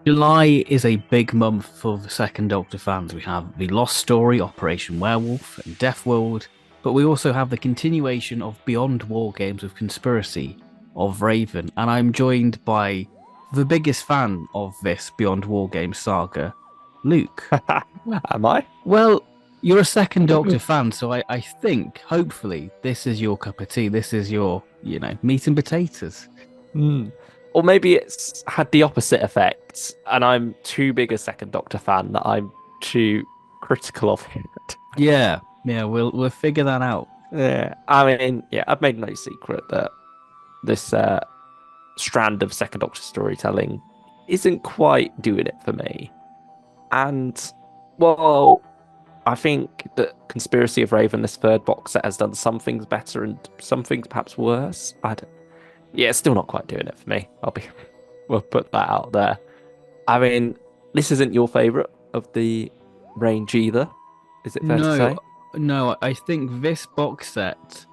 July is a big month for the second Doctor fans. We have The Lost Story, Operation Werewolf, and Death World, but we also have the continuation of Beyond War Games with Conspiracy of Raven, and I'm joined by the biggest fan of this Beyond War Games saga, Luke. Am I? Well, you're a second Doctor fan, so I think, hopefully, this is your cup of tea. This is your, meat and potatoes. Hmm. Or maybe it's had the opposite effect, and I'm too big a Second Doctor fan that I'm too critical of it. Yeah, yeah, we'll figure that out. Yeah, I mean, yeah, I've made no secret that this strand of Second Doctor storytelling isn't quite doing it for me. And, well, I think that Conspiracy of Raven, this third box set, has done some things better and some things perhaps worse. Yeah, it's still not quite doing it for me. We'll put that out there. I mean, this isn't your favorite of the range either. Is it fair to No, say? no, I think this box set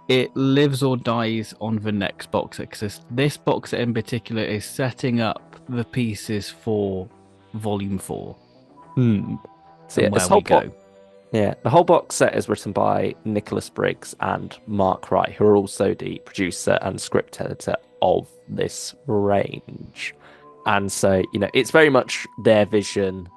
it lives or dies on the next box set because this box set in particular is setting up the pieces for Volume 4 Hmm. So yeah, and where we go. the whole box set is written by Nicholas Briggs and Mark Wright, who are also the producer and script editor of this range. And so, it's very much their vision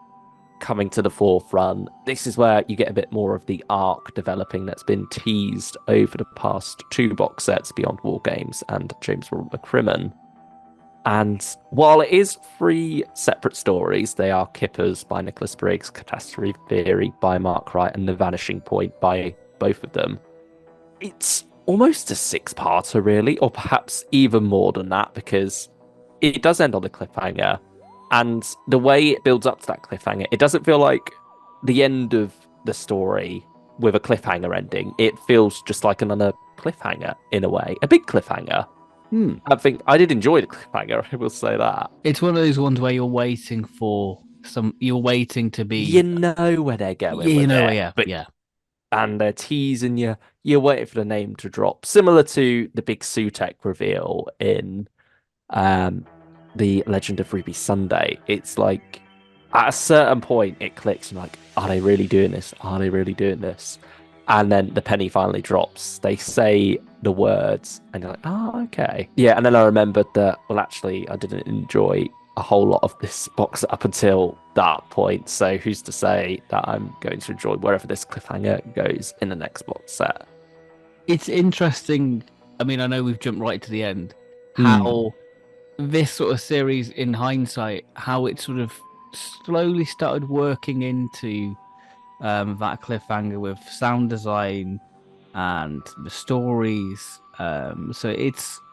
coming to the forefront. This is where you get a bit more of the arc developing that's been teased over the past two box sets, Beyond War Games and James Robert McCrimmon. And while it is three separate stories, they are Kippers by Nicholas Briggs, Catastrophe Theory by Mark Wright, and The Vanishing Point by both of them. It's almost a six-parter, really, or perhaps even more than that, because it does end on a cliffhanger. And the way it builds up to that cliffhanger, it doesn't feel like the end of the story with a cliffhanger ending. It feels just like another cliffhanger in a way, a big cliffhanger. Hmm. I think I did enjoy the cliffhanger, I will say that. It's one of those ones where you're waiting for you're waiting to You be, know where they're going you with know, it, yeah, but yeah. and they're teasing you. You're waiting for the name to drop, similar to the big Sutek reveal in um, the Legend of Ruby Sunday. It's like at a certain point it clicks and like, are they really doing this? Are they really doing this? And then the penny finally drops. They say the words, and you're like, oh, okay. Yeah, and then I remembered that, well, actually, I didn't enjoy a whole lot of this box up until that point. So who's to say that I'm going to enjoy wherever this cliffhanger goes in the next box set? It's interesting. I mean, I know we've jumped right to the end. Hmm. How this sort of series, in hindsight, how it sort of slowly started working into that cliffhanger with sound design and the stories. So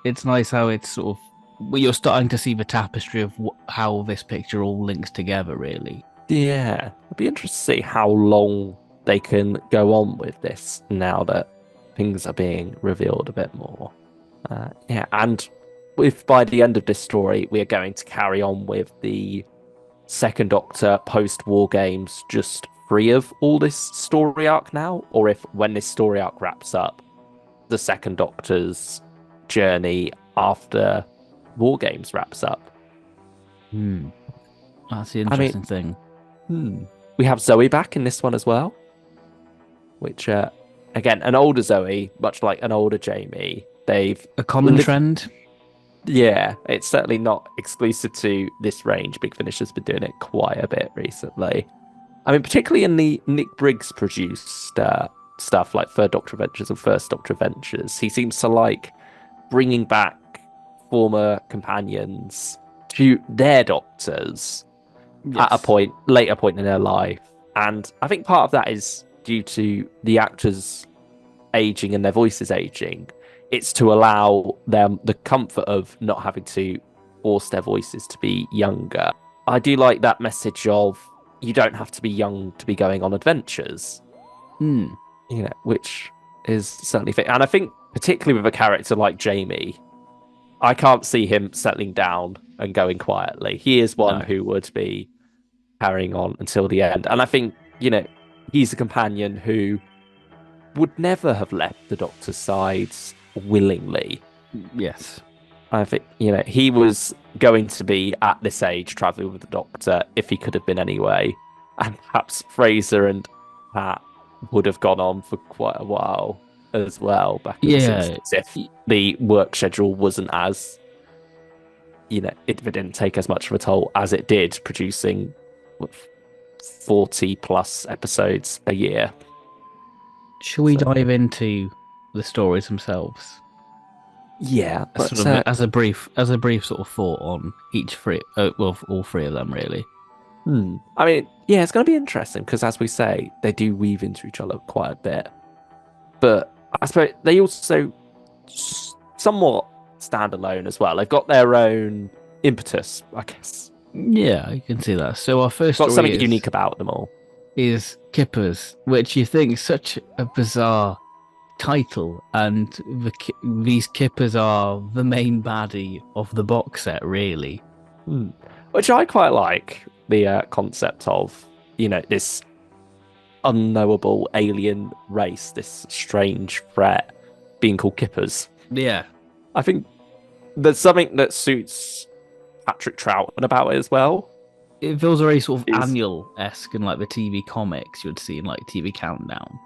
it's nice how it's sort of well, you're starting to see the tapestry of how this picture all links together. Really, Yeah, it'd be interesting to see how long they can go on with this now that things are being revealed a bit more. Yeah, and if by the end of this story we are going to carry on with the Second Doctor post-War Games just free of all this story arc now, or if when this story arc wraps up, the Second Doctor's journey after War Games wraps up. hmm. That's the I mean, interesting thing. we have Zoe back in this one as well, which again, an older Zoe, much like an older Jamie. They've A common lived, trend. yeah, it's certainly not exclusive to this range. Big Finish has been doing it quite a bit recently. I mean, particularly in the Nick Briggs produced stuff like Third Doctor Adventures and First Doctor Adventures, he seems to like bringing back former companions to their doctors at a Yes. point, later point in their life. And I think part of that is due to the actors aging and their voices aging. It's to allow them the comfort of not having to force their voices to be younger. I do like that message of you don't have to be young to be going on adventures, Hmm. which is certainly fit. And I think particularly with a character like Jamie, I can't see him settling down and going quietly. He is one No. who would be carrying on until the end. And I think, he's a companion who would never have left the Doctor's side willingly. Yes. I think, he was going to be at this age traveling with the Doctor if he could have been anyway. And perhaps Fraser and Pat would have gone on for quite a while as well back in the Yeah, 60s if the work schedule wasn't as, it didn't take as much of a toll as it did producing 40 plus episodes a year. shall we So, dive into the stories themselves? yeah, Sort but of as a brief sort of thought on each three, well, all three of them really. I mean, yeah, it's going to be interesting because, as we say, they do weave into each other quite a bit. But I suppose they also somewhat stand alone as well. They've got their own impetus, I guess. Yeah, you can see that. So our first Got story something unique about them all. is Kippers, which you think is such a bizarre title, and these Kippers are the main baddie of the box set, really. Which I quite like the concept of, this unknowable alien race, this strange threat being called Kippers. Yeah, I think there's something that suits Patrick Troughton about it as well. it feels very sort of Is annual-esque in like the TV comics you'd see in like TV Countdown.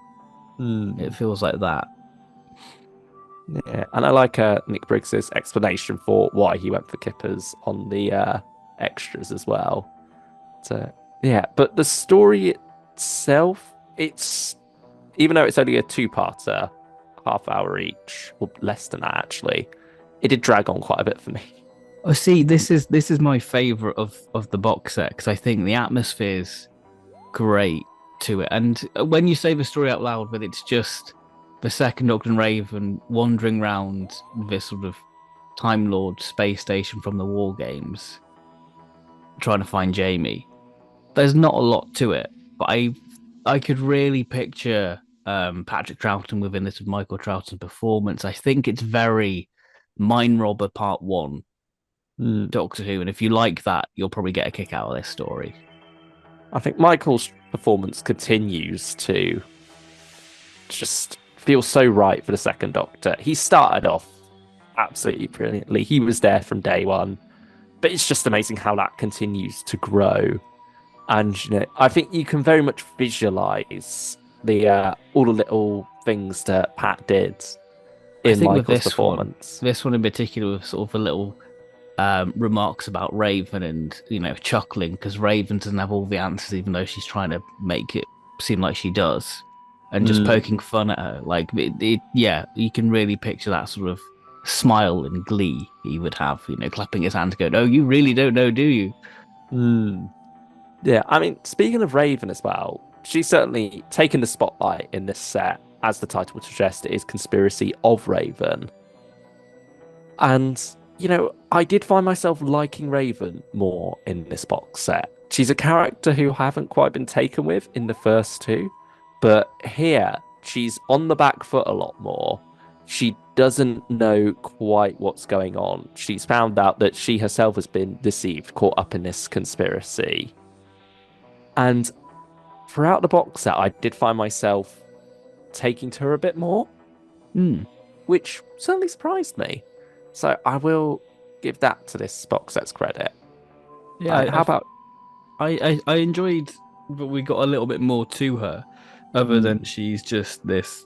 It Hmm. feels like that. Yeah, and I like Nick Briggs's explanation for why he went for Kippers on the extras as well. So yeah, but the story itself, it's even though it's only a two-parter, half hour each, or less than that actually, it did drag on quite a bit for me. Oh, see, this is my favorite of the box set because I think the atmosphere's great to it. And when you say the story out loud, but it's just the second Doctor and Raven wandering around this sort of Time Lord space station from the War Games, trying to find Jamie. There's not a lot to it, but I could really picture Patrick Troughton within this with Michael Troughton's performance. I think it's very Mind Robber Part One Mm. Doctor Who, and if you like that, you'll probably get a kick out of this story. I think Michael's performance continues to just feel so right for the second Doctor. He started off absolutely brilliantly. He was there from day one, but it's just amazing how that continues to grow. And I think you can very much visualize the all the little things that Pat did I in think with Michael's this performance. one in particular, with sort of a little remarks about Raven and chuckling because Raven doesn't have all the answers, even though she's trying to make it seem like she does, and just Mm. poking fun at her. Like, yeah, you can really picture that sort of smile and glee he would have, clapping his hands, going, "Oh, you really don't know, do you?" Mm. Yeah, I mean, speaking of Raven as well, she's certainly taken the spotlight in this set, as the title would suggest. It is Conspiracy of Raven. And, I did find myself liking Raven more in this box set. She's a character who I haven't quite been taken with in the first two, but here she's on the back foot a lot more. She doesn't know quite what's going on. She's found out that she herself has been deceived, caught up in this conspiracy. And throughout the box set, I did find myself taking to her a bit more, Hmm. which certainly surprised me. So I will give that to this box set's credit. Yeah, How about? I enjoyed that we got a little bit more to her, other than she's just this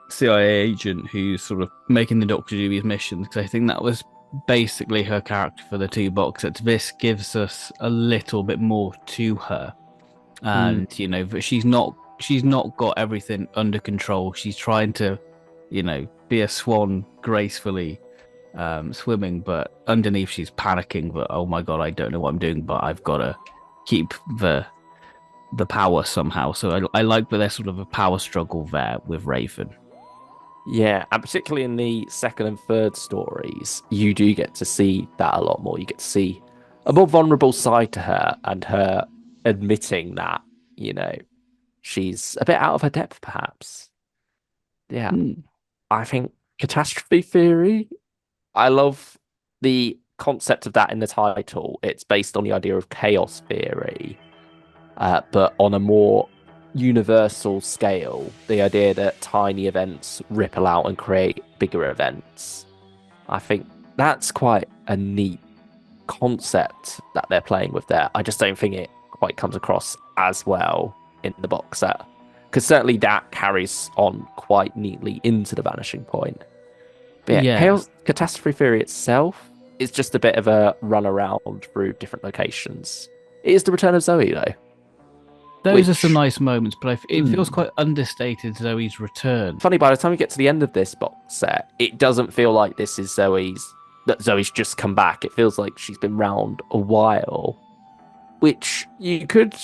CIA agent who's sort of making the Doctor do these missions. Because I think that was basically her character for the two box sets. This gives us a little bit more to her, and but she's not got everything under control. She's trying to, be a swan gracefully swimming, but underneath she's panicking that, oh my god, I don't know what I'm doing, but I've got to keep the power somehow. So I like that there's sort of a power struggle there with Raven. Yeah, and particularly in the second and third stories, you do get to see that a lot more. You get to see a more vulnerable side to her and her admitting that, she's a bit out of her depth, perhaps. Yeah, Hmm. I think catastrophe theory, I love the concept of that in the title. It's based on the idea of chaos theory, but on a more universal scale. The idea that tiny events ripple out and create bigger events. I think that's quite a neat concept that they're playing with there. I just don't think it quite comes across as well in the box set. Because certainly that carries on quite neatly into the Vanishing Point. But yeah, Yeah, Chaos Catastrophe Theory itself is just a bit of a run around through different locations. It is the return of Zoe, though. those are some Which, nice moments, but it feels hmm, quite understated, Zoe's return. funny, by the time we get to the end of this box set, it doesn't feel like this is that Zoe's just come back. It feels like she's been round a while, which you could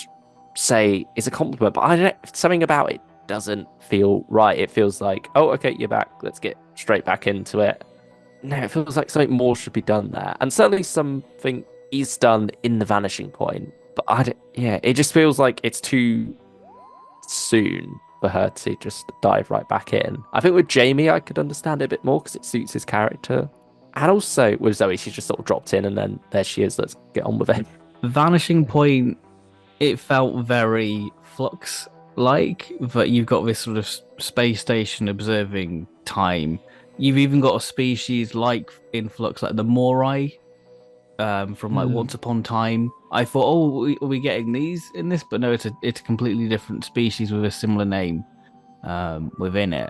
say is a compliment, but I don't, something about it doesn't feel right. It feels like, oh, okay, you're back. Let's get straight back into it. No, it feels like something more should be done there, and certainly something is done in the Vanishing Point. But yeah, it just feels like it's too soon for her to just dive right back in. I think with Jamie, I could understand it a bit more because it suits his character. And also with Zoe, she's just sort of dropped in and then there she is. Let's get on with it. Vanishing Point, it felt very Flux like, but you've got this sort of space station observing time. You've even got a species like in Flux, like the Morai, from like Once Upon Time. I thought, oh, are we getting these in this? But no, it's a completely different species with a similar name within it.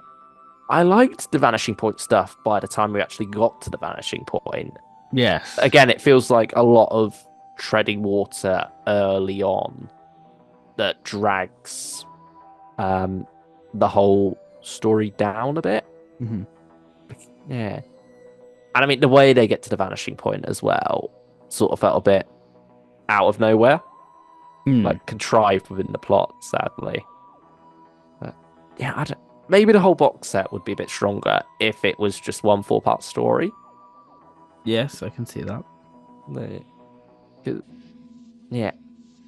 I liked the Vanishing Point stuff by the time we actually got to the Vanishing Point. Yes. Again, it feels like a lot of treading water early on that drags the whole story down a bit. Mhm. Yeah. And I mean, the way they get to the Vanishing Point as well sort of felt a bit out of nowhere, Mm. like contrived within the plot, sadly. But yeah, maybe the whole box set would be a bit stronger if it was just one 4-part story. Yes, I can see that. The- 'cause- Yeah,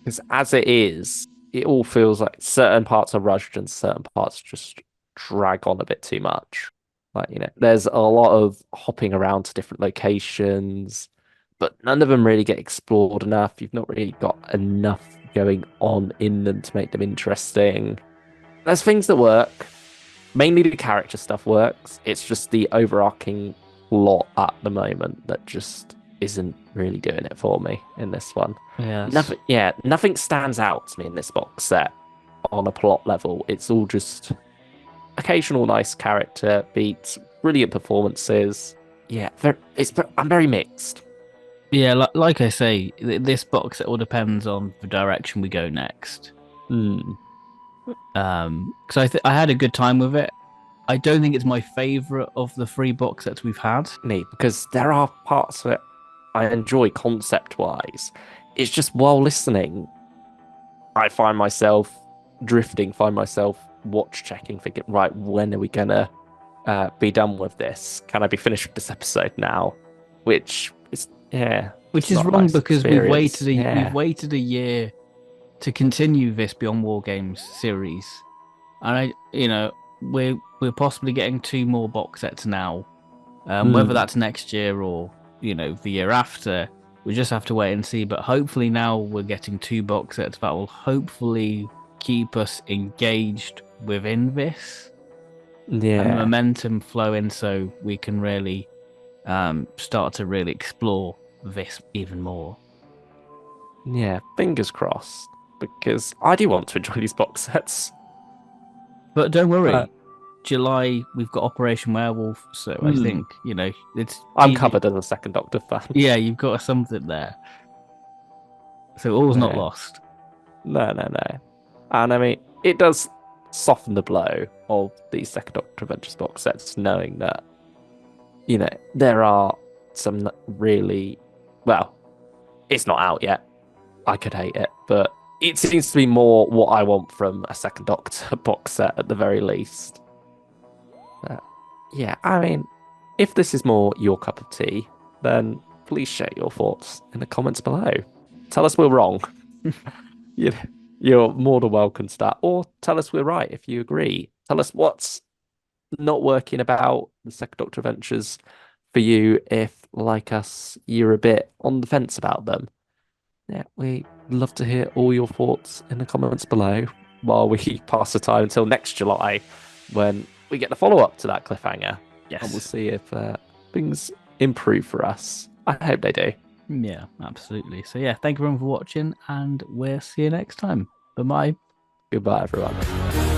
because as it is, it all feels like certain parts are rushed and certain parts just drag on a bit too much. Like, there's a lot of hopping around to different locations, but none of them really get explored enough. You've not really got enough going on in them to make them interesting. There's things that work. Mainly the character stuff works. It's just the overarching plot at the moment that just isn't really doing it for me in this one. Yes. Nothing stands out to me in this box set on a plot level. It's all just occasional nice character beats, brilliant performances. Yeah, I'm very mixed. Yeah, like I say, this box it all depends on the direction we go next. Hmm. Because I had a good time with it. I don't think it's my favorite of the three box sets we've had. Me, because there are parts of it I enjoy concept wise. It's just while listening, I find myself drifting, find myself watch checking, thinking, right, when are we gonna be done with this? Can I be finished with this episode now? Which is, yeah, Which it's is not a wrong nice because experience. we've Yeah. waited a year to continue this Beyond War Games series, and we're possibly getting two more box sets now. Whether Mm. that's next year or the year after, we just have to wait and see. But hopefully now we're getting two box sets that will hopefully keep us engaged within this and the Yeah. momentum flowing, so we can really start to really explore this even more. Yeah. Fingers crossed. Because I do want to enjoy these box sets. But don't But worry, July we've got Operation Werewolf, so I mm, think it's I'm easy. covered as a second Doctor fan. Yeah, you've got something there, so all's not No, lost. no. And I mean, it does soften the blow of these second Doctor Adventures box sets, knowing that there are some really, well, it's not out yet. I could hate it, but it seems to be more what I want from a second Doctor box set at the very least. But, yeah, I mean, if this is more your cup of tea, then please share your thoughts in the comments below. Tell us we're wrong. you, you're more than welcome to that, or tell us we're right if you agree. Tell us what's not working about the second Doctor Adventures for you if, like us, you're a bit on the fence about them. Yeah, we love to hear all your thoughts in the comments below while we pass the time until next July when we get the follow up to that cliffhanger. And we'll Yes. see if things improve for us. I hope they do. Yeah, absolutely. So yeah, thank you everyone for watching, and we'll see you next time. Bye bye. Goodbye, everyone.